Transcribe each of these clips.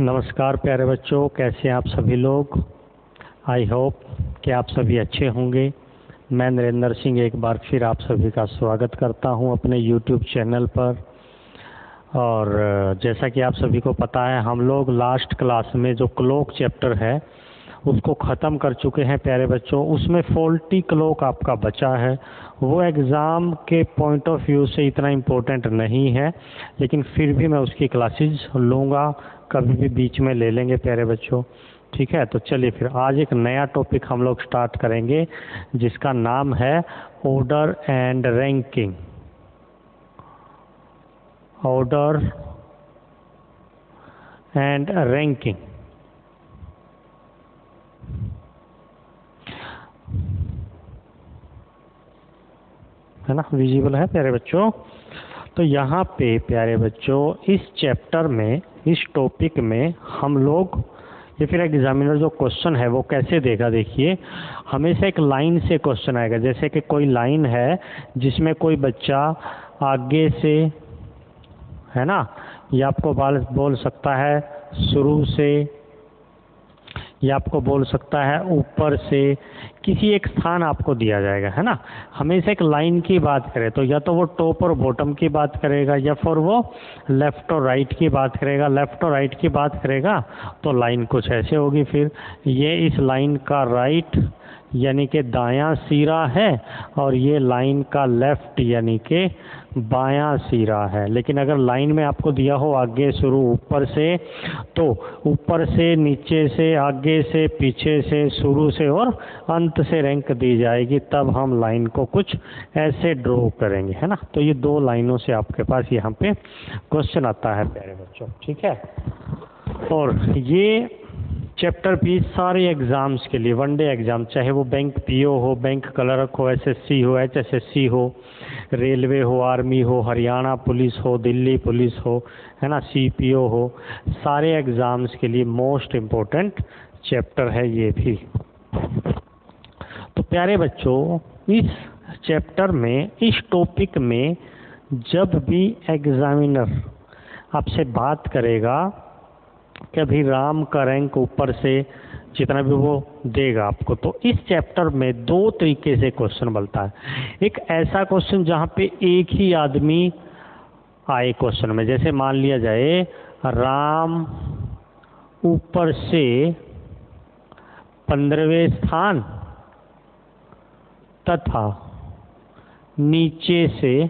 नमस्कार प्यारे बच्चों, कैसे हैं आप सभी लोग। आई होप कि आप सभी अच्छे होंगे। मैं नरेंद्र सिंह एक बार फिर आप सभी का स्वागत करता हूं अपने YouTube चैनल पर। और जैसा कि आप सभी को पता है, हम लोग लास्ट क्लास में जो क्लॉक चैप्टर है उसको ख़त्म कर चुके हैं प्यारे बच्चों। उसमें फॉल्टी क्लॉक आपका बचा है। वो एग्ज़ाम के पॉइंट ऑफ व्यू से इतना इम्पोर्टेंट नहीं है, लेकिन फिर भी मैं उसकी क्लासेस लूँगा, कभी भी बीच में ले लेंगे प्यारे बच्चों। ठीक है, तो चलिए फिर आज एक नया टॉपिक हम लोग स्टार्ट करेंगे जिसका नाम है order and ranking. Order and ranking, है ना, विजिबल है प्यारे बच्चों। तो यहाँ पे प्यारे बच्चों इस चैप्टर में, इस टॉपिक में हम लोग, या फिर एग्जामिनर जो क्वेश्चन है वो कैसे देगा, देखिए हमेशा एक लाइन से क्वेश्चन आएगा। जैसे कि कोई लाइन है जिसमें कोई बच्चा आगे से, है ना, या आपको बोल सकता है शुरू से, या आपको बोल सकता है ऊपर से, किसी एक स्थान आपको दिया जाएगा, है ना। हमेशा एक लाइन की बात करें तो या तो वो टॉप और बॉटम की बात करेगा, या फिर वो लेफ़्ट और राइट की बात करेगा। लेफ़्ट और राइट की बात करेगा तो लाइन कुछ ऐसे होगी। फिर ये इस लाइन का राइट यानी कि दायां सिरा है, और ये लाइन का लेफ़्ट यानी कि बायां सिरा है। लेकिन अगर लाइन में आपको दिया हो आगे शुरू ऊपर से, तो ऊपर से, नीचे से, आगे से, पीछे से, शुरू से और अंत से रैंक दी जाएगी। तब हम लाइन को कुछ ऐसे ड्रॉ करेंगे, है ना। तो ये दो लाइनों से आपके पास यहाँ पे क्वेश्चन आता है प्यारे बच्चों, ठीक है। और ये चैप्टर भी सारे एग्ज़ाम्स के लिए, वनडे एग्ज़ाम, चाहे वो बैंक पीओ हो, बैंक क्लर्क हो, एसएससी हो, एचएसएससी हो, रेलवे हो, आर्मी हो, हरियाणा पुलिस हो, दिल्ली पुलिस हो, है ना, सीपीओ हो, सारे एग्ज़ाम्स के लिए मोस्ट इम्पोर्टेंट चैप्टर है ये भी। तो प्यारे बच्चों इस चैप्टर में, इस टॉपिक में जब भी एग्ज़ामिनर आपसे बात करेगा कि अभी राम का रैंक ऊपर से जितना भी वो देगा आपको, तो इस चैप्टर में दो तरीके से क्वेश्चन बनता है। एक ऐसा क्वेश्चन जहाँ पे एक ही आदमी आए क्वेश्चन में, जैसे मान लिया जाए राम ऊपर से 15वें स्थान तथा नीचे से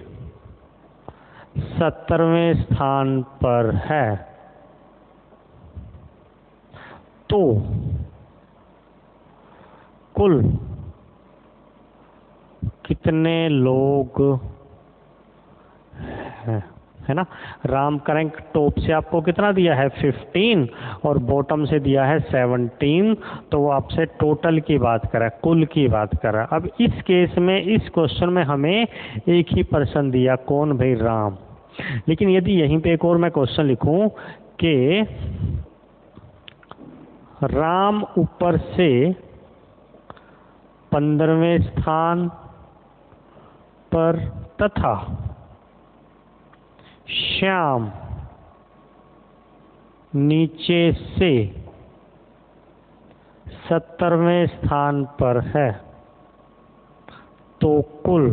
70वें स्थान पर है, तो कुल कितने लोग हैं, है ना। राम का रैंक टॉप से आपको कितना दिया है 15, और बॉटम से दिया है 17। तो वो आपसे टोटल की बात कर रहा है, कुल की बात कर रहा है। अब इस केस में, इस क्वेश्चन में हमें एक ही पर्सन दिया, कौन भाई, राम। लेकिन यदि यहीं पे एक और मैं क्वेश्चन लिखूं कि राम ऊपर से 15वें स्थान पर तथा श्याम नीचे से 70वें स्थान पर है, तो कुल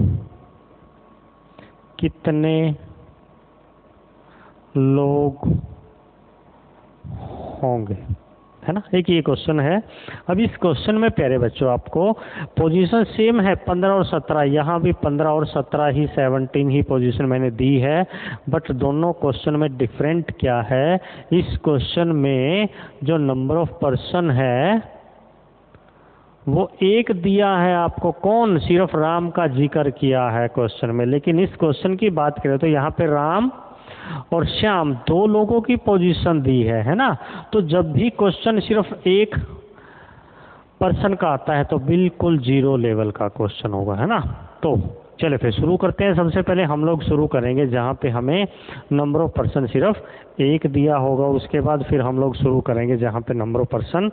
कितने लोग होंगे, है ना। एक ये क्वेश्चन है। अब इस क्वेश्चन में प्यारे बच्चों आपको पोजीशन सेम है 15 और 17, यहाँ भी 15 और 17 ही, 17 ही पोजीशन मैंने दी है। बट दोनों क्वेश्चन में डिफरेंट क्या है, इस क्वेश्चन में जो नंबर ऑफ पर्सन है वो एक दिया है आपको, कौन, सिर्फ राम का जिक्र किया है क्वेश्चन में। लेकिन इस क्वेश्चन की बात करें तो यहाँ पे राम और श्याम दो लोगों की पोजीशन दी है ना। तो जब भी क्वेश्चन सिर्फ एक पर्सन का आता है तो बिल्कुल जीरो लेवल का क्वेश्चन होगा, है ना। तो चलिए फिर शुरू करते हैं। सबसे पहले हम लोग शुरू करेंगे जहाँ पे हमें नंबर ऑफ पर्सन सिर्फ एक दिया होगा, उसके बाद फिर हम लोग शुरू करेंगे जहाँ पे नंबर ऑफ पर्सन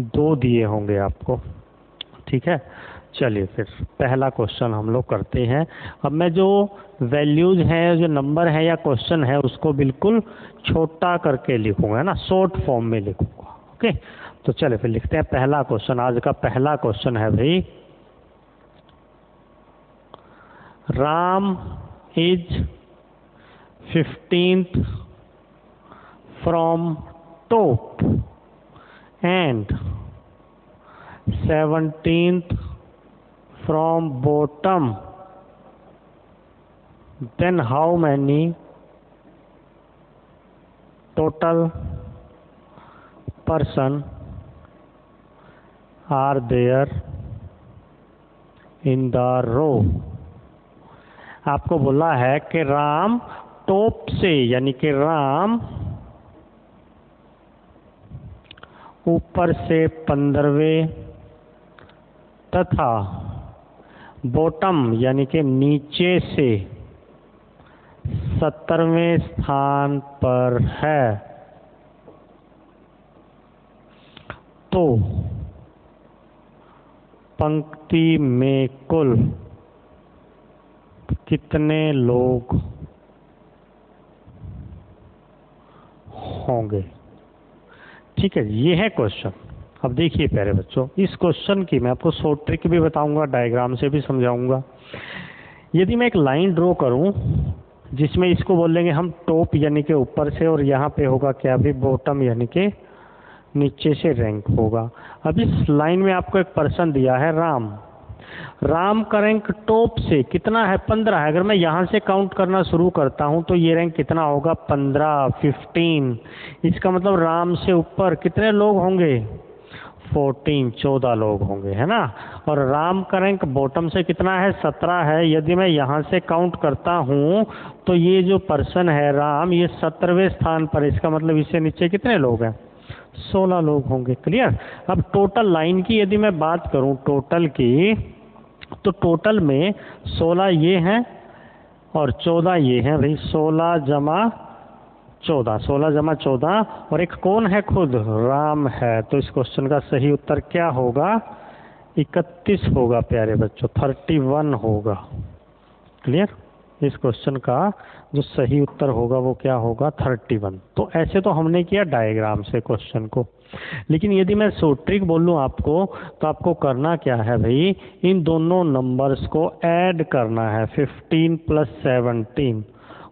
दो दिए होंगे आपको, ठीक है। चलिए फिर पहला क्वेश्चन हम लोग करते हैं। अब मैं जो वैल्यूज हैं, जो नंबर है या क्वेश्चन है, उसको बिल्कुल छोटा करके लिखूंगा, है ना, शॉर्ट फॉर्म में लिखूंगा। ओके, तो चलिए फिर लिखते हैं पहला क्वेश्चन। आज का पहला क्वेश्चन है भाई, Ram is 15th from top and 17th from bottom, then how many total person are there in the row? आपको बोला है कि राम टॉप से, यानी कि राम ऊपर से 15वें तथा बॉटम यानी कि नीचे से 17वें स्थान पर है, तो पंक्ति में कुल कितने लोग होंगे? ठीक है, ये है क्वेश्चन। अब देखिए प्यारे बच्चों, इस क्वेश्चन की मैं आपको शॉर्ट ट्रिक भी बताऊंगा, डायग्राम से भी समझाऊंगा। यदि मैं एक लाइन ड्रॉ करूं जिसमें इसको बोल लेंगे हम टॉप यानी कि ऊपर से, और यहाँ पे होगा क्या भी, बॉटम यानी कि नीचे से रैंक होगा। अब इस लाइन में आपको एक पर्सन दिया है राम। राम का रैंक टॉप से कितना है? 15 है। अगर मैं यहाँ से काउंट करना शुरू करता हूँ तो ये रैंक कितना होगा? 15, 15। इसका मतलब राम से ऊपर कितने लोग होंगे? 14, 14 लोग होंगे, है ना। और राम का रैंक बॉटम से कितना है? 17 है। यदि मैं यहाँ से काउंट करता हूँ तो ये जो पर्सन है राम, ये 17वें स्थान पर, इसका मतलब इससे नीचे कितने लोग हैं? 16 लोग होंगे। क्लियर? अब टोटल लाइन की यदि मैं बात करूँ, टोटल की, तो टोटल में 16 ये हैं और 14 ये हैं भाई। 16 जमा 14, 16 जमा 14, और एक कौन है? खुद राम है। तो इस क्वेश्चन का सही उत्तर क्या होगा? 31 होगा प्यारे बच्चों, 31 होगा। क्लियर? इस क्वेश्चन का जो सही उत्तर होगा वो क्या होगा? 31। तो ऐसे तो हमने किया डायग्राम से क्वेश्चन को, लेकिन यदि मैं शॉर्ट ट्रिक बोलूँ आपको, तो आपको करना क्या है भाई, इन दोनों नंबर्स को ऐड करना है, 15 + 17,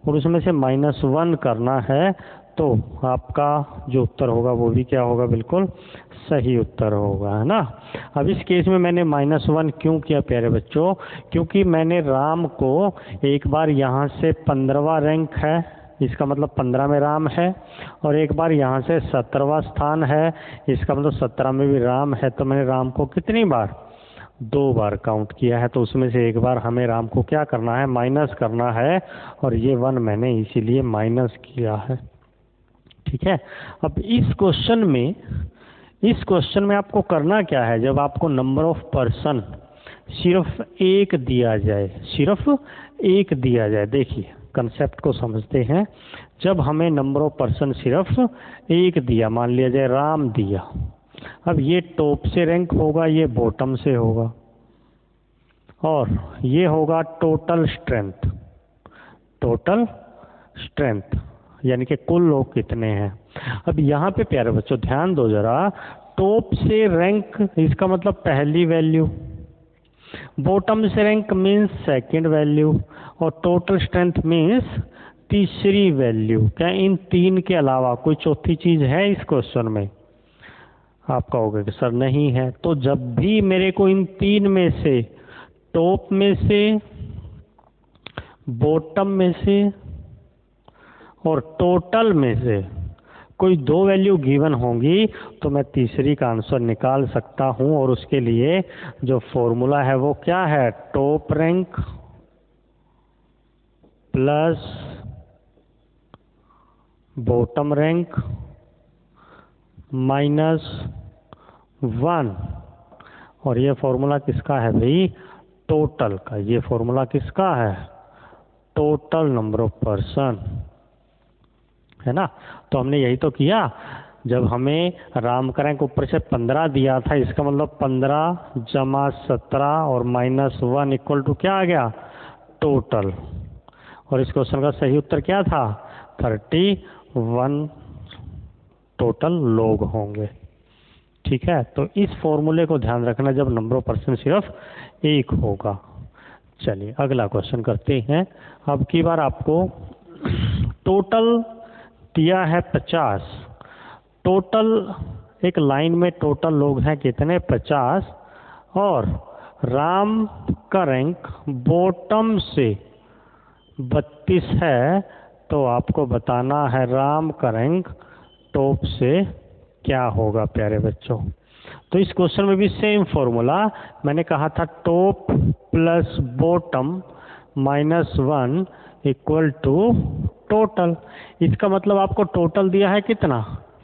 और उसमें से -1 करना है। तो आपका जो उत्तर होगा वो भी क्या होगा? बिल्कुल सही उत्तर होगा, है ना। अब इस केस में मैंने -1 क्यों किया प्यारे बच्चों? क्योंकि मैंने राम को एक बार यहाँ से 15वां रैंक है, इसका मतलब 15 में राम है, और एक बार यहाँ से 17वां स्थान है, इसका मतलब 17 में भी राम है। तो मैंने राम को कितनी बार? 2 बार काउंट किया है। तो उसमें से एक बार हमें राम को क्या करना है? माइनस करना है, और ये 1 मैंने इसीलिए माइनस किया है। ठीक है। अब इस क्वेश्चन में आपको करना क्या है? जब आपको नंबर ऑफ पर्सन सिर्फ एक दिया जाए, सिर्फ एक दिया जाए, देखिए कंसेप्ट को समझते हैं। जब हमें नंबर ऑफ पर्सन सिर्फ एक दिया, मान लिया जाए राम दिया, अब ये टॉप से रैंक होगा, ये बॉटम से होगा, और ये होगा टोटल स्ट्रेंथ। टोटल स्ट्रेंथ यानी कि कुल लोग कितने हैं। अब यहाँ पे प्यारे बच्चों ध्यान दो जरा, टॉप से रैंक इसका मतलब पहली वैल्यू, बॉटम से रैंक मीन्स सेकंड वैल्यू, और टोटल स्ट्रेंथ मीन्स तीसरी वैल्यू। क्या इन तीन के अलावा कोई चौथी चीज है इस क्वेश्चन में? आप कहोगे कि सर नहीं है। तो जब भी मेरे को इन तीन में से, टॉप में से, बॉटम में से और टोटल में से कोई 2 वैल्यू गिवन होंगी, तो मैं तीसरी का आंसर निकाल सकता हूं। और उसके लिए जो फॉर्मूला है वो क्या है? Top rank plus bottom rank -1। और ये फॉर्मूला किसका है भाई? टोटल का। ये फॉर्मूला किसका है? टोटल नंबर ऑफ पर्सन, है ना। तो हमने यही तो किया। जब हमें राम करें ऊपर से 15 दिया था, इसका मतलब 15 जमा 17 और -1 इक्वल टू क्या आ गया, टोटल। और इस क्वेश्चन का सही उत्तर क्या था, 31 टोटल लोग होंगे। ठीक है, तो इस फॉर्मूले को ध्यान रखना जब नंबर ऑफ पर्सन सिर्फ 1 होगा। चलिए अगला क्वेश्चन करते हैं। अब की बार आपको टोटल दिया है 50। टोटल एक लाइन में टोटल लोग हैं कितने, 50, और राम का रैंक बॉटम से 32 है, तो आपको बताना है राम का रैंक टॉप से क्या होगा प्यारे बच्चों। तो इस क्वेश्चन में भी सेम फॉर्मूला मैंने कहा था, top plus bottom -1 equal to total. इसका मतलब आपको टोटल दिया है कितना,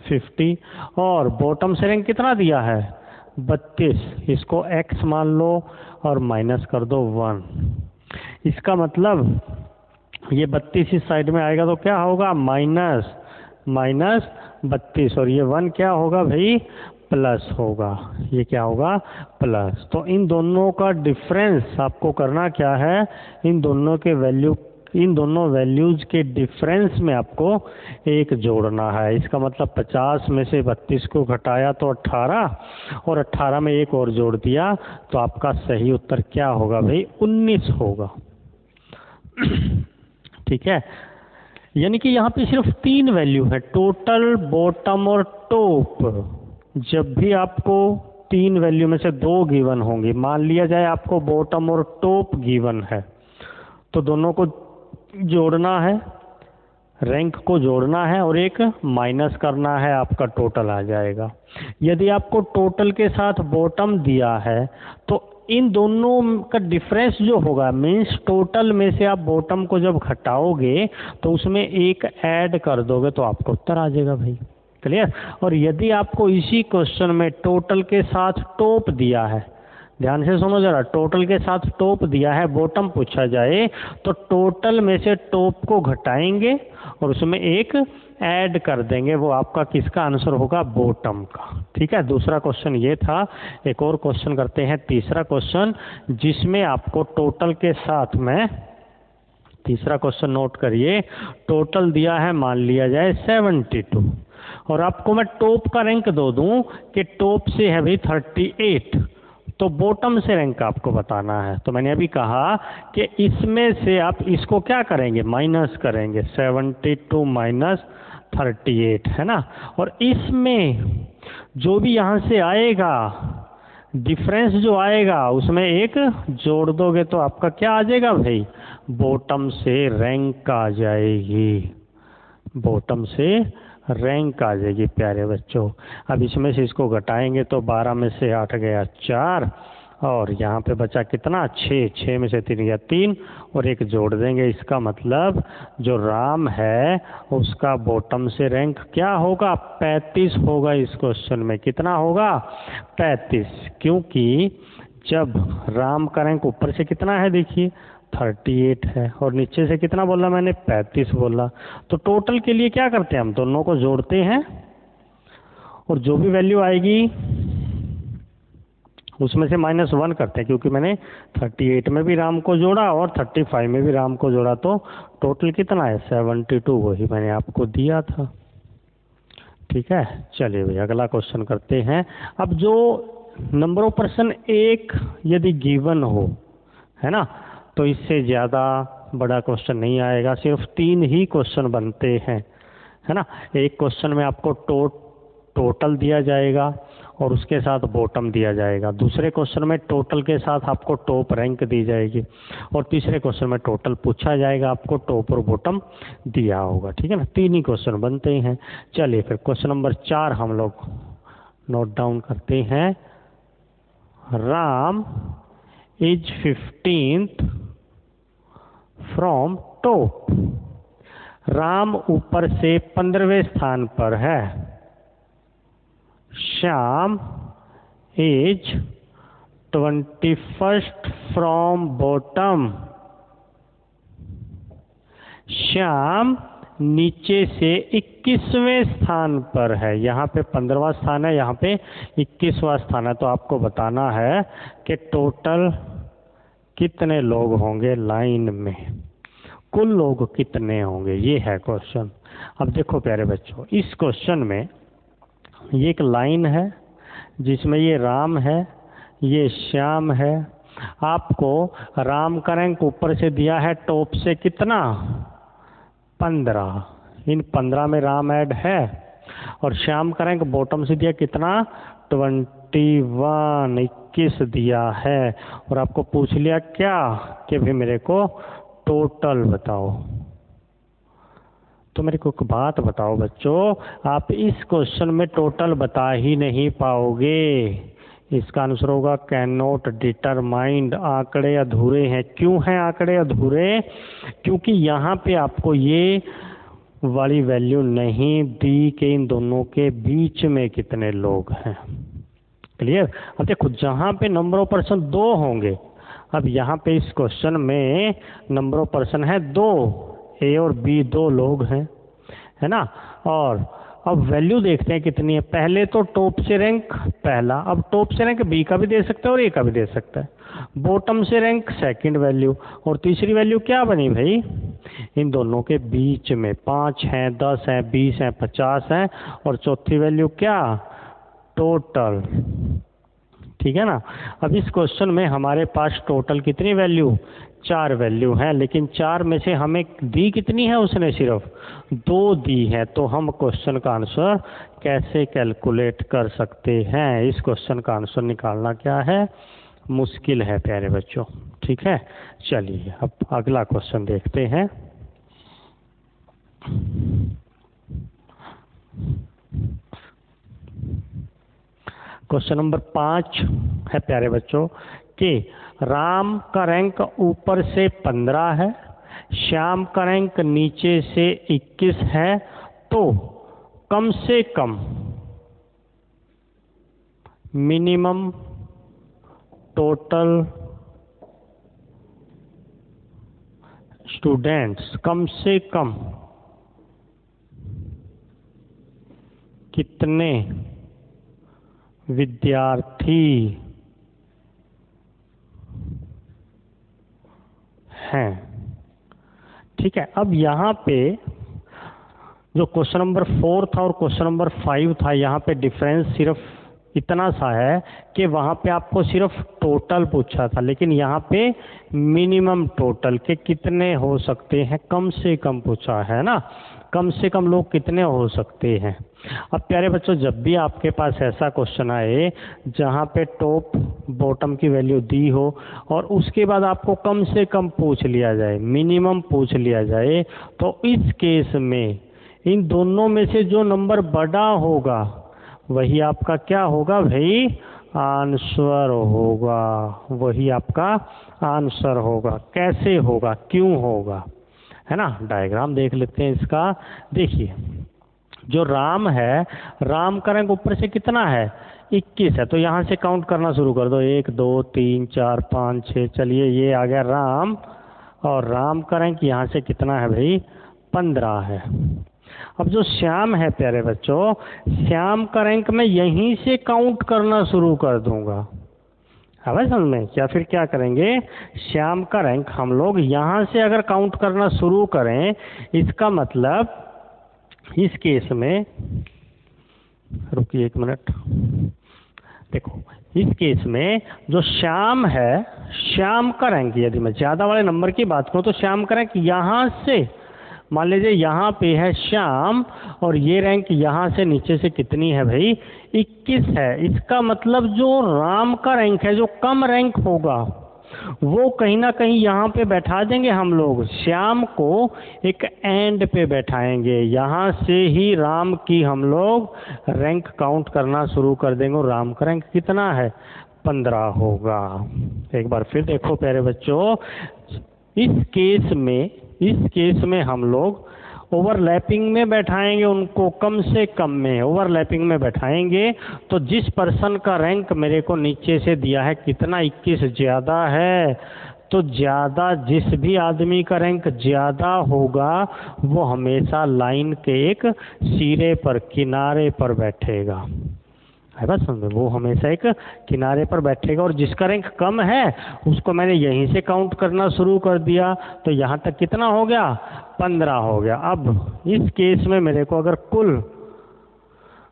50, और बॉटम से रैंक कितना दिया है, 32। इसको x मान लो और माइनस कर दो 1। इसका मतलब ये 32 इस साइड में आएगा तो क्या होगा, -32, और ये 1 क्या होगा भाई, प्लस होगा। ये क्या होगा, प्लस। तो इन दोनों का डिफरेंस आपको करना क्या है, इन दोनों वैल्यूज के डिफरेंस में आपको एक जोड़ना है। इसका मतलब 50 में से 32 को घटाया तो 18, और 18 में एक और जोड़ दिया, तो आपका सही उत्तर क्या होगा भाई, 19 होगा। ठीक है, यानी कि यहाँ पे सिर्फ 3 वैल्यू है, टोटल, बॉटम और टॉप। जब भी आपको 3 वैल्यू में से 2 गिवन होंगी, मान लिया जाए आपको बॉटम और टॉप गिवन है, तो दोनों को जोड़ना है, रैंक को जोड़ना है और एक माइनस करना है, आपका टोटल आ जाएगा। यदि आपको टोटल के साथ बॉटम दिया है तो इन दोनों का डिफरेंस जो होगा, मीन्स टोटल में से आप बॉटम को जब घटाओगे तो उसमें एक ऐड कर दोगे तो आपको उत्तर आ जाएगा भाई। क्लियर। और यदि आपको इसी क्वेश्चन में टोटल के साथ टॉप दिया है, ध्यान से सुनो जरा, टोटल के साथ टॉप दिया है, बॉटम पूछा जाए, तो टोटल में से टॉप को घटाएंगे और उसमें एक ऐड कर देंगे, वो आपका किसका आंसर होगा, बॉटम का। ठीक है, दूसरा क्वेश्चन ये था। एक और क्वेश्चन करते हैं, तीसरा क्वेश्चन, जिसमें आपको टोटल के साथ में, तीसरा क्वेश्चन नोट करिए, टोटल दिया है मान लिया जाए 72, और आपको मैं टॉप का रैंक दो दूं कि टॉप से है भाई 38, तो बॉटम से रैंक आपको बताना है। तो मैंने अभी कहा कि इसमें से आप इसको क्या करेंगे, माइनस करेंगे, 72 माइनस 38 है ना, और इसमें जो भी यहाँ से आएगा डिफरेंस जो आएगा उसमें एक जोड़ दोगे तो आपका क्या आ जाएगा भाई, बॉटम से रैंक आ जाएगी, बॉटम से रैंक आ जाएगी प्यारे बच्चों। अब इसमें से इसको घटाएंगे तो 12 में से 8 गया 4, और यहाँ पे बचा कितना, 6 में से 3 गया 3, और एक जोड़ देंगे। इसका मतलब जो राम है उसका बॉटम से रैंक क्या होगा, 35 होगा। इस क्वेश्चन में कितना होगा, 35, क्योंकि जब राम का रैंक ऊपर से कितना है देखिए 38 है, और नीचे से कितना बोला मैंने, 35 बोला। तो टोटल के लिए क्या करते हैं, हम दोनों को जोड़ते हैं और जो भी वैल्यू आएगी उसमें से -1 करते हैं, क्योंकि मैंने 38 में भी राम को जोड़ा और 35 में भी राम को जोड़ा, तो टोटल कितना है 72, वही मैंने आपको दिया था। ठीक है, चलिए भैया अगला क्वेश्चन करते हैं। अब जो नंबर ऑफ पर्सन एक यदि गिवन हो, है ना, तो इससे ज़्यादा बड़ा क्वेश्चन नहीं आएगा, सिर्फ 3 ही क्वेश्चन बनते हैं, है ना। एक क्वेश्चन में आपको टोटल दिया जाएगा और उसके साथ बॉटम दिया जाएगा, दूसरे क्वेश्चन में टोटल के साथ आपको टॉप रैंक दी जाएगी, और तीसरे क्वेश्चन में टोटल पूछा जाएगा, आपको टॉप और बॉटम दिया होगा। ठीक है ना, 3 ही क्वेश्चन बनते हैं। चलिए फिर क्वेश्चन नंबर 4 हम लोग नोट डाउन करते हैं। Ram is 15th from top. Ram ऊपर से 15वें स्थान पर है। Shyam is 21st from bottom. Shyam नीचे से 21वें स्थान पर है। यहाँ पे 15वां स्थान है, यहाँ पे 21वां स्थान है। तो आपको बताना है कि टोटल कितने लोग होंगे लाइन में, कुल लोग कितने होंगे, ये है क्वेश्चन। अब देखो प्यारे बच्चों, इस क्वेश्चन में ये एक लाइन है जिसमें ये राम है, ये श्याम है। आपको राम का रैंक ऊपर से दिया है टॉप से कितना, 15। इन 15 में राम ऐड है। और श्याम का रैंक बॉटम से दिया कितना, 21 दिया है। और आपको पूछ लिया क्या कि भाई मेरे को टोटल बताओ। तो मेरे को एक बात बताओ बच्चों, आप इस क्वेश्चन में टोटल बता ही नहीं पाओगे। इसका आंसर होगा कैन नॉट डिटरमाइंड, आंकड़े अधूरे हैं। क्यों हैं आंकड़े अधूरे? क्योंकि यहाँ पे आपको ये वाली वैल्यू नहीं दी कि इन दोनों के बीच में कितने लोग हैं। क्लियर? अब देखो, जहाँ पे नंबर ऑफ पर्सन 2 होंगे, अब यहाँ पे इस क्वेश्चन में नंबर ऑफ पर्सन है 2, ए और बी 2 लोग हैं, है ना। और अब वैल्यू देखते हैं कितनी है। पहले तो टॉप से रैंक पहला, अब टॉप से रैंक बी का भी दे सकता है और ए का भी दे सकता है। बॉटम से रैंक सेकंड वैल्यू, और तीसरी वैल्यू क्या बनी भाई, इन दोनों के बीच में 5 हैं, 10 हैं, 20 हैं, 50 हैं। और चौथी वैल्यू क्या, टोटल। ठीक है ना। अब इस क्वेश्चन में हमारे पास टोटल कितनी वैल्यू, 4 वैल्यू हैं, लेकिन 4 में से हमें दी कितनी है, उसने सिर्फ 2 दी है। तो हम क्वेश्चन का आंसर कैसे कैलकुलेट कर सकते हैं? इस क्वेश्चन का आंसर निकालना क्या है, मुश्किल है प्यारे बच्चों। ठीक है, चलिए अब अगला क्वेश्चन देखते हैं। क्वेश्चन नंबर 5 है प्यारे बच्चों कि राम का रैंक ऊपर से 15 है, श्याम का रैंक नीचे से 21 है, तो कम से कम मिनिमम टोटल स्टूडेंट्स, कम से कम कितने विद्यार्थी हैं। ठीक है, अब यहाँ पे जो क्वेश्चन नंबर 4 था और क्वेश्चन नंबर 5 था, यहाँ पे डिफरेंस सिर्फ इतना सा है कि वहाँ पे आपको सिर्फ टोटल पूछा था, लेकिन यहाँ पे मिनिमम टोटल के कितने हो सकते हैं कम से कम पूछा है ना। कम से कम लोग कितने हो सकते हैं। अब प्यारे बच्चों, जब भी आपके पास ऐसा क्वेश्चन आए जहाँ पे टॉप बॉटम की वैल्यू दी हो और उसके बाद आपको कम से कम पूछ लिया जाए, मिनिमम पूछ लिया जाए, तो इस केस में इन दोनों में से जो नंबर बड़ा होगा वही आपका क्या होगा भाई, आंसर होगा। वही आपका आंसर होगा। कैसे होगा, क्यों होगा, है ना। डायग्राम देख लेते हैं इसका। देखिए, जो राम है, राम का रैंक ऊपर से कितना है, 21 है। तो यहाँ से काउंट करना शुरू कर दो, 1 2 3 4 5 6। चलिए, ये आ गया राम, और राम का रैंक यहाँ से कितना है भाई, 15 है। अब जो श्याम है प्यारे बच्चों, श्याम का रैंक मैं यहीं से काउंट करना शुरू कर दूंगा। अब समझ में, या फिर क्या करेंगे, श्याम का रैंक हम लोग यहाँ से अगर काउंट करना शुरू करें, इसका मतलब इस केस में, रुकिए 1 मिनट, देखो इस केस में जो श्याम है, श्याम का रैंक, यदि मैं ज़्यादा वाले नंबर की बात करूँ तो श्याम का रैंक यहाँ से, मान लीजिए यहाँ पे है श्याम, और ये रैंक यहाँ से नीचे से कितनी है भाई, 21 है। इसका मतलब जो राम का रैंक है, जो कम रैंक होगा, वो कहीं ना कहीं यहाँ पे बैठा देंगे हम लोग। श्याम को एक एंड पे बैठाएंगे, यहाँ से ही राम की हम लोग रैंक काउंट करना शुरू कर देंगे। और राम का रैंक कितना है, 15 होगा। एक बार फिर देखो प्यारे बच्चों, इस केस में हम लोग ओवरलैपिंग में बैठाएंगे उनको, कम से कम में ओवरलैपिंग में बैठाएंगे। तो जिस पर्सन का रैंक मेरे को नीचे से दिया है कितना, 21 ज़्यादा है, तो ज़्यादा जिस भी आदमी का रैंक ज़्यादा होगा वो हमेशा लाइन के एक सिरे पर, किनारे पर बैठेगा। है बात समझ में? वो हमेशा एक किनारे पर बैठेगा, और जिसका रैंक कम है उसको मैंने यहीं से काउंट करना शुरू कर दिया, तो यहाँ तक कितना हो गया? 15 हो गया। अब इस केस में मेरे को अगर कुल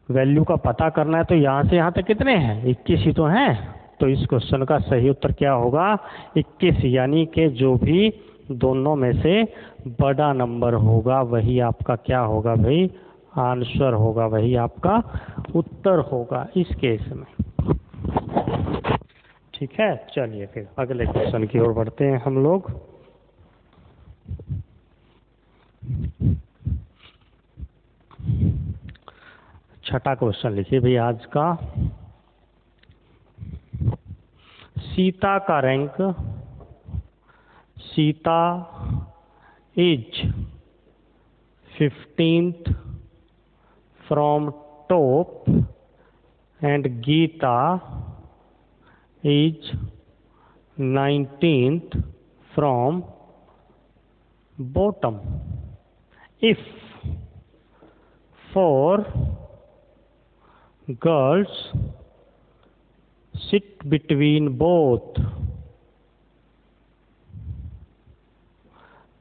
वैल्यू का पता करना है तो यहाँ से यहाँ तक कितने हैं? 21 ही तो हैं। तो इस क्वेश्चन का सही उत्तर क्या होगा? 21, यानी कि जो भी दोनों में से बड़ा नंबर होगा वही आपका क्या होगा भाई? आंसर होगा, वही आपका उत्तर होगा इस केस में। ठीक है, चलिए फिर अगले क्वेश्चन की ओर बढ़ते हैं हम लोग। छठा क्वेश्चन लिखिए भाई आज का। सीता का rank, Sita is 15th from top and Gita is 19th from bottom. If 4 girls sit between both,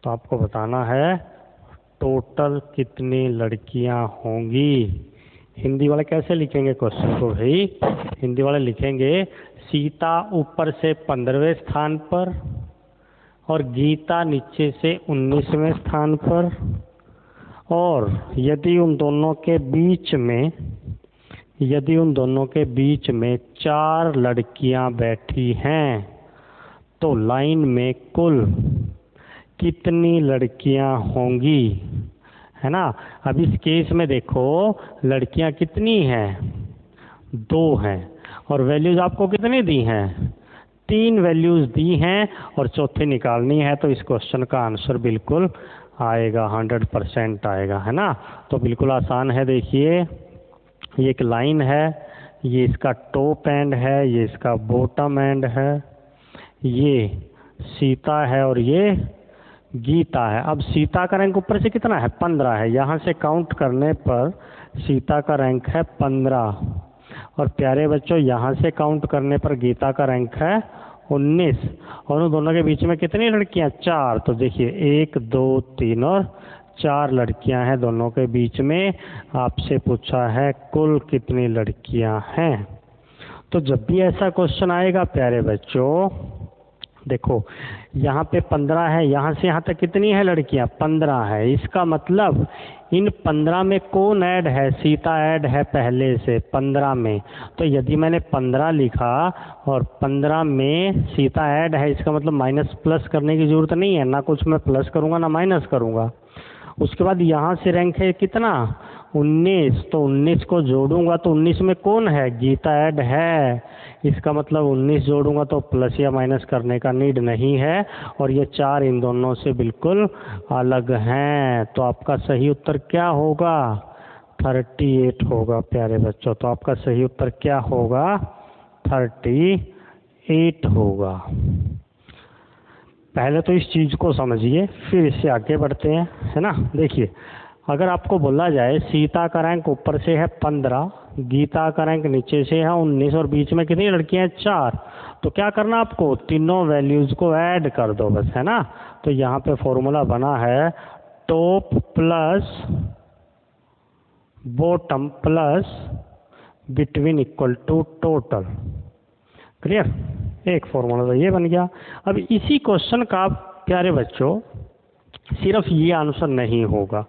तो आपको बताना है टोटल कितनी लड़कियां होंगी। हिंदी वाले कैसे लिखेंगे क्वेश्चन को भाई? हिंदी वाले लिखेंगे सीता ऊपर से 15वें स्थान पर और गीता नीचे से 19वें स्थान पर, और यदि उन दोनों के बीच में 4 लड़कियां बैठी हैं तो लाइन में कुल कितनी लड़कियां होंगी, है ना। अब इस केस में देखो लड़कियां कितनी हैं? 2 हैं, और वैल्यूज आपको कितनी दी हैं? 3 वैल्यूज दी हैं, और चौथी निकालनी है। तो इस क्वेश्चन का आंसर बिल्कुल आएगा, 100% आएगा, है ना। तो बिल्कुल आसान है। देखिए ये एक लाइन है, ये इसका टॉप एंड है, ये इसका बॉटम एंड है, ये सीता है और ये गीता है। अब सीता का रैंक ऊपर से कितना है? 15 है। यहाँ से काउंट करने पर सीता का रैंक है 15, और प्यारे बच्चों यहाँ से काउंट करने पर गीता का रैंक है 19, और उन दोनों के बीच में कितनी लड़कियाँ? 4। तो देखिए 1 2 3 और 4 लड़कियाँ हैं दोनों के बीच में। आपसे पूछा है कुल कितनी लड़कियाँ हैं। तो जब भी ऐसा क्वेश्चन आएगा प्यारे बच्चों, देखो यहाँ पे 15 है, यहाँ से यहाँ तक कितनी है लड़कियाँ? 15 है। इसका मतलब इन 15 में कौन ऐड है? सीता ऐड है पहले से 15 में। तो यदि मैंने 15 लिखा और 15 में सीता ऐड है, इसका मतलब माइनस प्लस करने की जरूरत नहीं है, ना कुछ मैं प्लस करूँगा ना माइनस करूँगा। उसके बाद यहाँ से रैंक है कितना? 19। तो 19 को जोड़ूंगा तो 19 में कौन है? गीता ऐड है। इसका मतलब 19 जोड़ूंगा तो प्लस या माइनस करने का नीड नहीं है, और ये 4 इन दोनों से बिल्कुल अलग हैं। तो आपका सही उत्तर क्या होगा? 38 होगा प्यारे बच्चों। तो आपका सही उत्तर क्या होगा? 38 होगा। पहले तो इस चीज़ को समझिए, फिर इससे आगे बढ़ते हैं, है ना। देखिए अगर आपको बोला जाए सीता का रैंक ऊपर से है 15, गीता का रैंक नीचे से है 19, और बीच में कितनी लड़कियां हैं? 4। तो क्या करना आपको? तीनों वैल्यूज को ऐड कर दो बस, है ना। तो यहाँ पे फॉर्मूला बना है top plus bottom plus between equal to total. Clear? एक फॉर्मूला तो ये बन गया। अब इसी क्वेश्चन का प्यारे बच्चों सिर्फ ये आंसर नहीं होगा,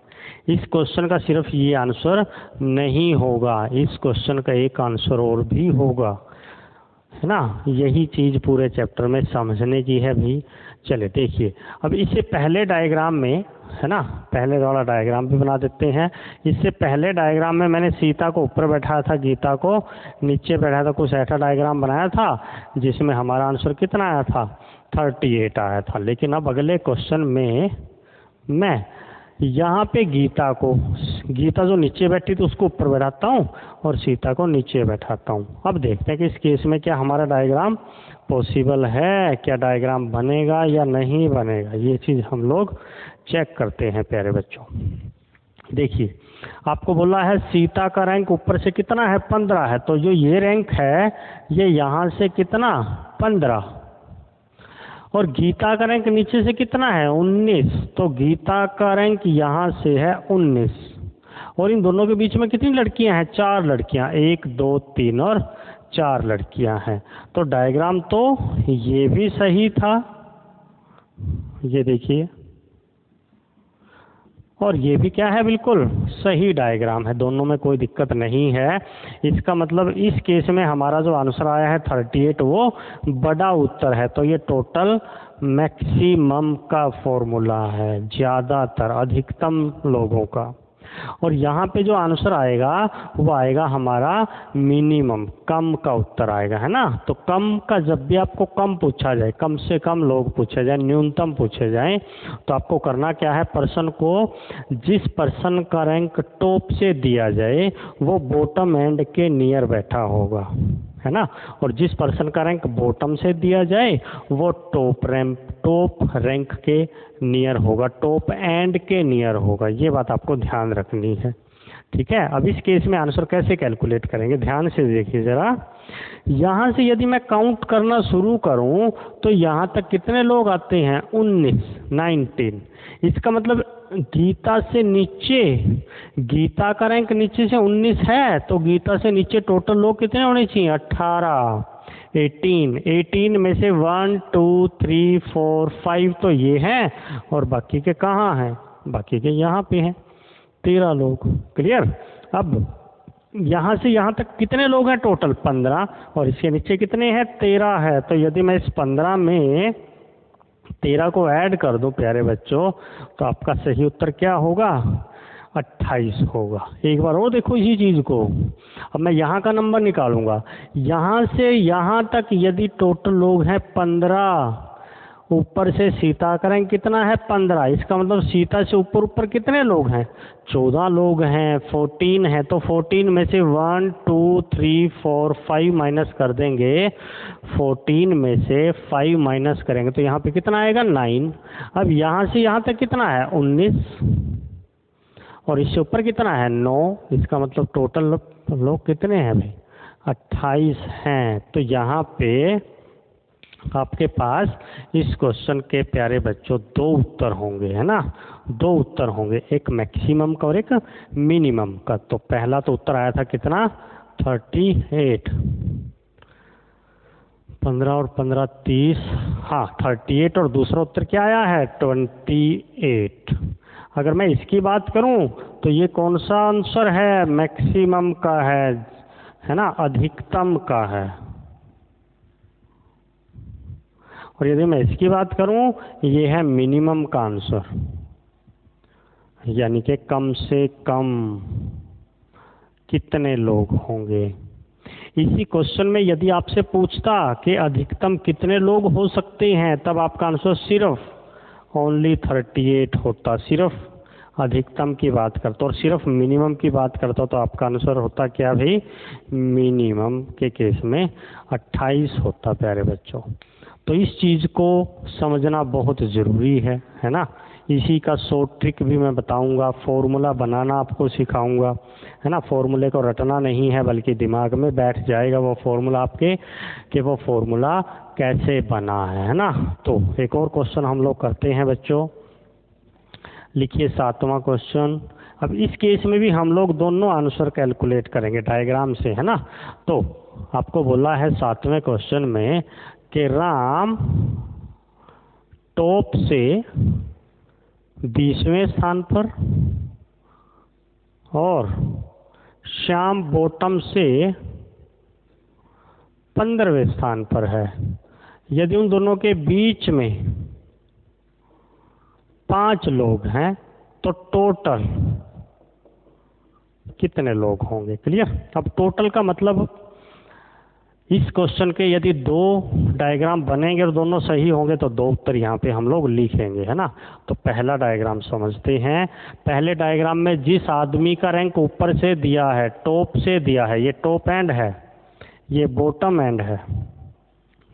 इस क्वेश्चन का सिर्फ ये आंसर नहीं होगा, इस क्वेश्चन का एक आंसर और भी होगा, है ना। यही चीज़ पूरे चैप्टर में समझने की है भी। चलिए देखिए अब इससे पहले डायग्राम में, है ना, पहले वाला डायग्राम भी बना देते हैं। इससे पहले डायग्राम में मैंने सीता को ऊपर बैठाया था, गीता को नीचे बैठाया था, कुछ ऐसा डायग्राम बनाया था जिसमें हमारा आंसर कितना आया था? 38 आया था। लेकिन अब अगले क्वेश्चन में मैं यहाँ पे गीता जो नीचे बैठी थी उसको ऊपर बैठाता हूँ और सीता को नीचे बैठाता हूँ। अब देखते हैं कि इस केस में क्या हमारा डायग्राम पॉसिबल है, क्या डायग्राम बनेगा या नहीं बनेगा, ये चीज़ हम लोग चेक करते हैं प्यारे बच्चों। देखिए आपको बोला है सीता का रैंक ऊपर से कितना है 15 है, तो जो ये रैंक है ये यहाँ से कितना 15, और गीता का रैंक नीचे से कितना है 19, तो गीता का रैंक यहाँ से है 19, और इन दोनों के बीच में कितनी लड़कियां हैं 4 लड़कियां, 1 2 3 और 4 लड़कियां हैं। तो डायग्राम तो ये भी सही था, ये देखिए, और ये भी क्या है बिल्कुल सही डायग्राम है, दोनों में कोई दिक्कत नहीं है। इसका मतलब इस केस में हमारा जो आंसर आया है 38 वो बड़ा उत्तर है। तो ये टोटल मैक्सिमम का फॉर्मूला है, ज़्यादातर अधिकतम लोगों का। और यहाँ पे जो आंसर आएगा वो आएगा हमारा मिनिमम, कम का उत्तर आएगा, है ना। तो कम का जब भी आपको कम पूछा जाए, कम से कम लोग पूछे जाए, न्यूनतम पूछे जाए, तो आपको करना क्या है, पर्सन को जिस पर्सन का रैंक टॉप से दिया जाए वो बॉटम एंड के नियर बैठा होगा, है ना। और जिस पर्सन का रैंक बॉटम से दिया जाए वो टॉप रैंक के नियर होगा, टॉप एंड के नियर होगा। ये बात आपको ध्यान रखनी है, ठीक है। अब इस केस में आंसर कैसे कैलकुलेट करेंगे, ध्यान से देखिए ज़रा। यहाँ से यदि मैं काउंट करना शुरू करूँ तो यहाँ तक कितने लोग आते हैं 19। इसका मतलब गीता से नीचे, गीता का रैंक नीचे से 19 है, तो गीता से नीचे टोटल लोग कितने होने चाहिए 18, 18 में से 1 2 3 4 5 तो ये हैं, और बाकी के कहाँ हैं, बाकी के यहाँ पे हैं 13 लोग। क्लियर। अब यहाँ से यहाँ तक कितने लोग हैं टोटल 15, और इसके नीचे कितने हैं 13 है। तो यदि मैं इस 15 में 13 को ऐड कर दूं प्यारे बच्चों, तो आपका सही उत्तर क्या होगा 28 होगा। एक बार और देखो इसी चीज़ को। अब मैं यहाँ का नंबर निकालूंगा, यहाँ से यहाँ तक यदि टोटल लोग हैं 15, ऊपर से सीता का रैंक कितना है 15, इसका मतलब सीता से ऊपर ऊपर कितने लोग हैं 14 लोग हैं, 14 है। तो 14 में से 1 2 3 4 5 माइनस कर देंगे, 14 में से 5 माइनस करेंगे तो यहाँ पे कितना आएगा 9। अब यहाँ से यहाँ तक कितना है 19, और इससे ऊपर कितना है 9, इसका मतलब टोटल लोग कितने हैं भाई 28 हैं। तो यहाँ पे आपके पास इस क्वेश्चन के प्यारे बच्चों 2 उत्तर होंगे, है ना, 2 उत्तर होंगे, एक मैक्सिमम का और एक मिनिमम का। तो पहला तो उत्तर आया था कितना 38, 15 और 15 30, हाँ 38, और दूसरा उत्तर क्या आया है 28। अगर मैं इसकी बात करूं तो ये कौन सा आंसर है मैक्सिमम का है ना, अधिकतम का है। और यदि मैं इसकी बात करूं ये है मिनिमम का आंसर, यानी कि कम से कम कितने लोग होंगे। इसी क्वेश्चन में यदि आपसे पूछता कि अधिकतम कितने लोग हो सकते हैं, तब आपका आंसर सिर्फ ओनली 38 होता, सिर्फ अधिकतम की बात करता, और सिर्फ मिनिमम की बात करता तो आपका आंसर होता क्या भाई, मिनिमम के केस में 28 होता प्यारे बच्चों। तो इस चीज़ को समझना बहुत ज़रूरी है ना। इसी का शॉर्ट ट्रिक भी मैं बताऊंगा, फॉर्मूला बनाना आपको सिखाऊंगा, है ना। फॉर्मूले को रटना नहीं है बल्कि दिमाग में बैठ जाएगा वो फॉर्मूला आपके, कि वो फॉर्मूला कैसे बना है ना। तो एक और क्वेश्चन हम लोग करते हैं बच्चों, लिखिए 7वां क्वेश्चन। अब इस केस में भी हम लोग दोनों आंसर कैलकुलेट करेंगे डायग्राम से, है ना। तो आपको बोला है 7वें क्वेश्चन में कि राम टॉप से 20वें स्थान पर और श्याम बॉटम से 15वें स्थान पर है। यदि उन दोनों के बीच में 5 लोग हैं तो टोटल कितने लोग होंगे। क्लियर। अब टोटल का मतलब इस क्वेश्चन के यदि दो डायग्राम बनेंगे और दोनों सही होंगे तो दो उत्तर यहाँ पे हम लोग लिखेंगे, है ना। तो पहला डायग्राम समझते हैं। पहले डायग्राम में जिस आदमी का रैंक ऊपर से दिया है, टॉप से दिया है, ये टॉप एंड है, ये बॉटम एंड है।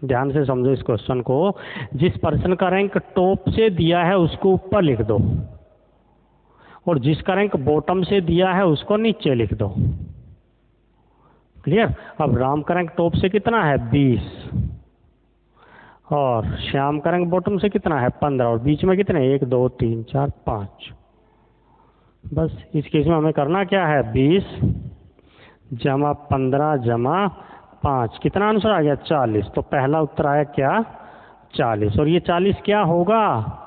ध्यान से समझो इस क्वेश्चन को। जिस पर्सन का रैंक टॉप से दिया है उसको ऊपर लिख दो, और जिसका रैंक बॉटम से दिया है उसको नीचे लिख दो। क्लियर। अब राम का रैंक टॉप से कितना है 20, और श्याम का रैंक बॉटम से कितना है 15, और बीच में कितने 1 2 3 4 5। बस इस केस में हमें करना क्या है 20 जमा 15 जमा 5, कितना आंसर आ गया 40। तो पहला उत्तर आया क्या 40, और ये 40 क्या होगा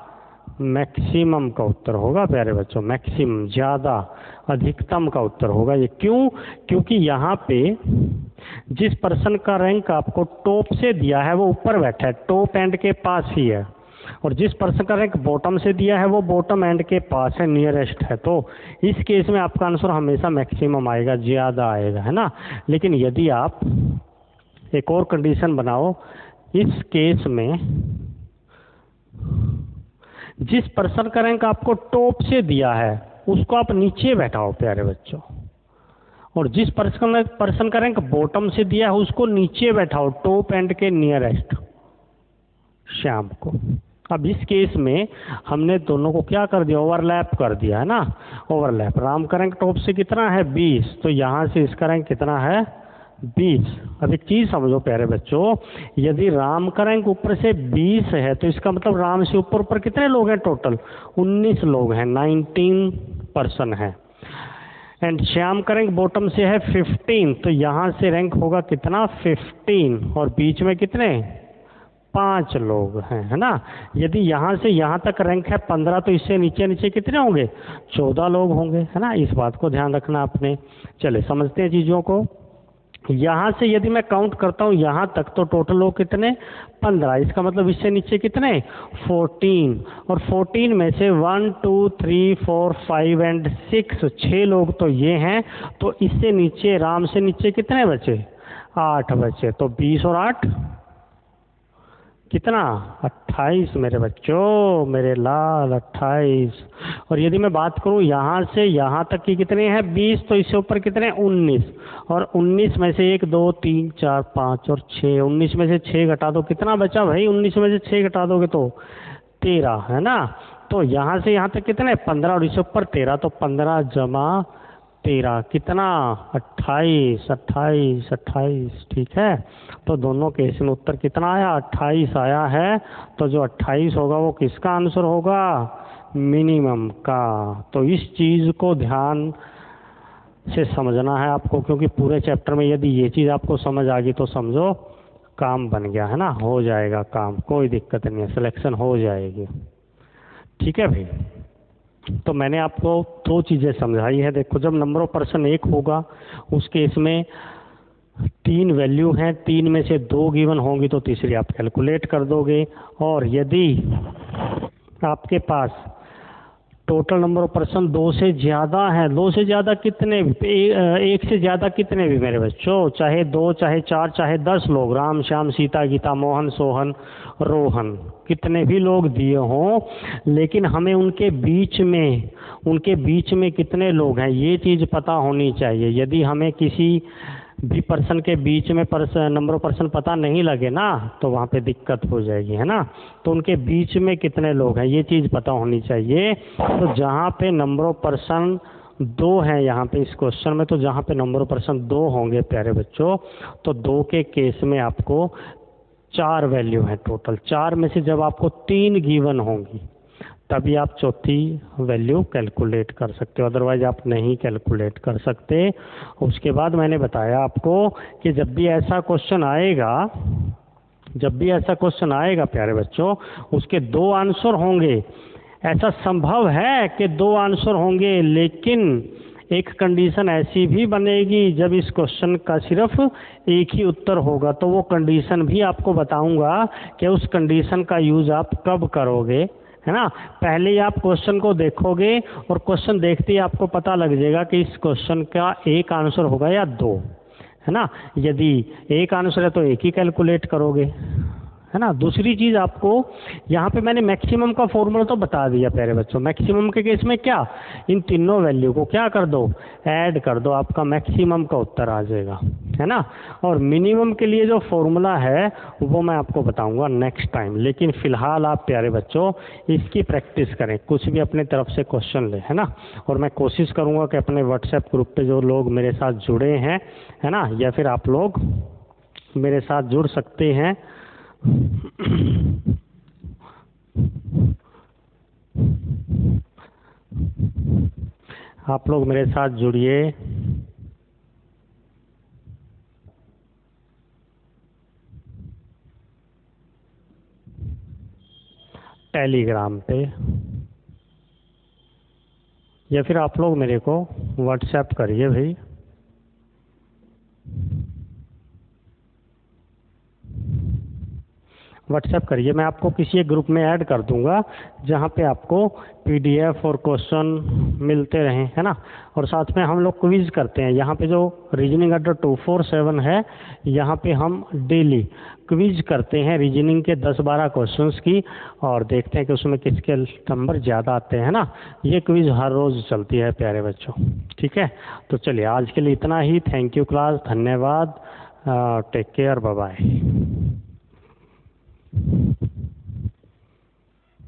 मैक्सिमम का उत्तर होगा प्यारे बच्चों। मैक्सिमम ज़्यादा, अधिकतम का उत्तर होगा ये। क्यों? क्योंकि यहाँ पे जिस पर्सन का रैंक आपको टॉप से दिया है वो ऊपर बैठा है, टॉप एंड के पास ही है, और जिस पर्सन का रैंक बॉटम से दिया है वो बॉटम एंड के पास है, नियरेस्ट है। तो इस केस में आपका आंसर हमेशा मैक्सिमम आएगा, ज़्यादा आएगा, है ना। लेकिन यदि आप एक और कंडीशन बनाओ, इस केस में जिस पर्सन का रैंक आपको टॉप से दिया है उसको आप नीचे बैठाओ प्यारे बच्चों, और जिस पर्सन का रैंक बॉटम से दिया है उसको नीचे बैठाओ, टॉप एंड के नियरेस्ट, श्याम को। अब इस केस में हमने दोनों को क्या कर दिया, ओवरलैप कर दिया, है ना। ओवरलैप। राम का रैंक टॉप से कितना है 20, तो यहाँ से इसका रैंक कितना है 20। अब एक चीज़ समझो प्यारे बच्चों, यदि राम का रैंक ऊपर से 20 है तो इसका मतलब राम से ऊपर ऊपर कितने लोग हैं टोटल 19 लोग हैं, 19 पर्सन है। एंड श्याम का रैंक बॉटम से है 15, तो यहाँ से रैंक होगा कितना 15, और बीच में कितने 5 लोग हैं, है ना। यदि यहाँ से यहाँ तक रैंक है 15, तो इससे नीचे नीचे कितने होंगे 14 लोग होंगे, है ना। इस बात को ध्यान रखना आपने। चले समझते हैं चीज़ों को। यहाँ से यदि मैं काउंट करता हूँ यहाँ तक तो टोटल लोग कितने 15, इसका मतलब इससे नीचे कितने 14, और 14 में से 1 2 3 4 5 एंड 6 लोग तो ये हैं। तो इससे नीचे राम से नीचे कितने बचे 8 बचे, तो 20 और 8 कितना 28 मेरे बच्चों, मेरे लाल 28। और यदि मैं बात करूं यहाँ से यहाँ तक की कितने हैं 20, तो इससे ऊपर कितने 19, और 19 में से 1 2 3 4 5 और 6, 19 में से 6 घटा दो कितना बचा भाई, 19 में से 6 घटा दोगे तो 13, है ना। तो यहाँ से यहाँ तक कितने 15, और इससे ऊपर 13, तो 15 जमा 13 कितना 28, 28, 28, ठीक है। तो दोनों केस में उत्तर कितना आया 28 आया है। तो जो 28 होगा वो किसका आंसर होगा मिनिमम का। तो इस चीज़ को ध्यान से समझना है आपको, क्योंकि पूरे चैप्टर में यदि ये चीज़ आपको समझ आ गई तो समझो काम बन गया, है ना, हो जाएगा काम, कोई दिक्कत नहीं है, सिलेक्शन हो जाएगी। ठीक है भाई। तो मैंने आपको 2 चीज़ें समझाई है। देखो जब नंबर ऑफ पर्सन 1 होगा उस केस में 3 वैल्यू हैं, 3 में से 2 गिवन होंगी तो तीसरी आप कैलकुलेट कर दोगे। और यदि आपके पास टोटल नंबर ऑफ पर्सन 2 से ज़्यादा है, 2 से ज़्यादा कितने भी, 1 से ज़्यादा कितने भी मेरे बच्चों, चाहे 2 चाहे 4 चाहे 10 लोग, राम श्याम सीता गीता मोहन सोहन रोहन, कितने भी लोग दिए हों, लेकिन हमें उनके बीच में कितने लोग हैं ये चीज़ पता होनी चाहिए। यदि हमें किसी भी पर्सन के बीच में नंबर ऑफ पर्सन पता नहीं लगे ना तो वहाँ पे दिक्कत हो जाएगी, है ना। तो उनके बीच में कितने लोग हैं ये चीज़ पता होनी चाहिए। तो जहाँ पे नंबर ऑफ पर्सन 2 हैं यहाँ पे इस क्वेश्चन में, तो जहाँ पे नंबर ऑफ पर्सन 2 होंगे प्यारे बच्चों, तो 2 के केस में आपको 4 वैल्यू हैं टोटल। 4 में से जब आपको 3 गिवन होंगी तभी आप चौथी वैल्यू कैलकुलेट कर सकते हो, अदरवाइज आप नहीं कैलकुलेट कर सकते। उसके बाद मैंने बताया आपको कि जब भी ऐसा क्वेश्चन आएगा प्यारे बच्चों, उसके 2 आंसर होंगे। ऐसा संभव है कि 2 आंसर होंगे, लेकिन एक कंडीशन ऐसी भी बनेगी जब इस क्वेश्चन का सिर्फ एक ही उत्तर होगा, तो वो कंडीशन भी आपको बताऊंगा कि उस कंडीशन का यूज़ आप कब करोगे, है ना। पहले आप क्वेश्चन को देखोगे और क्वेश्चन देखते ही आपको पता लग जाएगा कि इस क्वेश्चन का एक आंसर होगा या 2। है ना। यदि एक आंसर है तो एक ही कैलकुलेट करोगे, है ना। दूसरी चीज़ आपको यहाँ पे मैंने मैक्सिमम का फॉर्मूला तो बता दिया प्यारे बच्चों। मैक्सिमम के केस में क्या, इन तीनों वैल्यू को क्या कर दो, ऐड कर दो, आपका मैक्सिमम का उत्तर आ जाएगा, है ना। और मिनिमम के लिए जो फॉर्मूला है वो मैं आपको बताऊंगा नेक्स्ट टाइम, लेकिन फ़िलहाल आप प्यारे बच्चों इसकी प्रैक्टिस करें, कुछ भी अपने तरफ से क्वेश्चन लें, है ना। और मैं कोशिश करूँगा कि अपने व्हाट्सएप ग्रुप पे जो लोग मेरे साथ जुड़े हैं, है ना, या फिर आप लोग मेरे साथ जुड़ सकते हैं, आप लोग मेरे साथ जुड़िए टेलीग्राम पे, या फिर आप लोग मेरे को व्हाट्सएप करिए भाई। व्हाट्सएप करिए, मैं आपको किसी एक ग्रुप में ऐड कर दूंगा जहाँ पे आपको पीडीएफ और क्वेश्चन मिलते रहें, है ना। और साथ में हम लोग क्विज करते हैं, यहाँ पे जो रीजनिंग अड्डा 247 है, यहाँ पे हम डेली क्विज करते हैं रीजनिंग के 10-12 क्वेश्चंस की, और देखते हैं कि उसमें किसके नंबर ज़्यादा आते हैं ना। ये क्विज हर रोज़ चलती है प्यारे बच्चों, ठीक है। तो चलिए आज के लिए इतना ही। थैंक यू क्लास, धन्यवाद, टेक केयर, बाय बाय।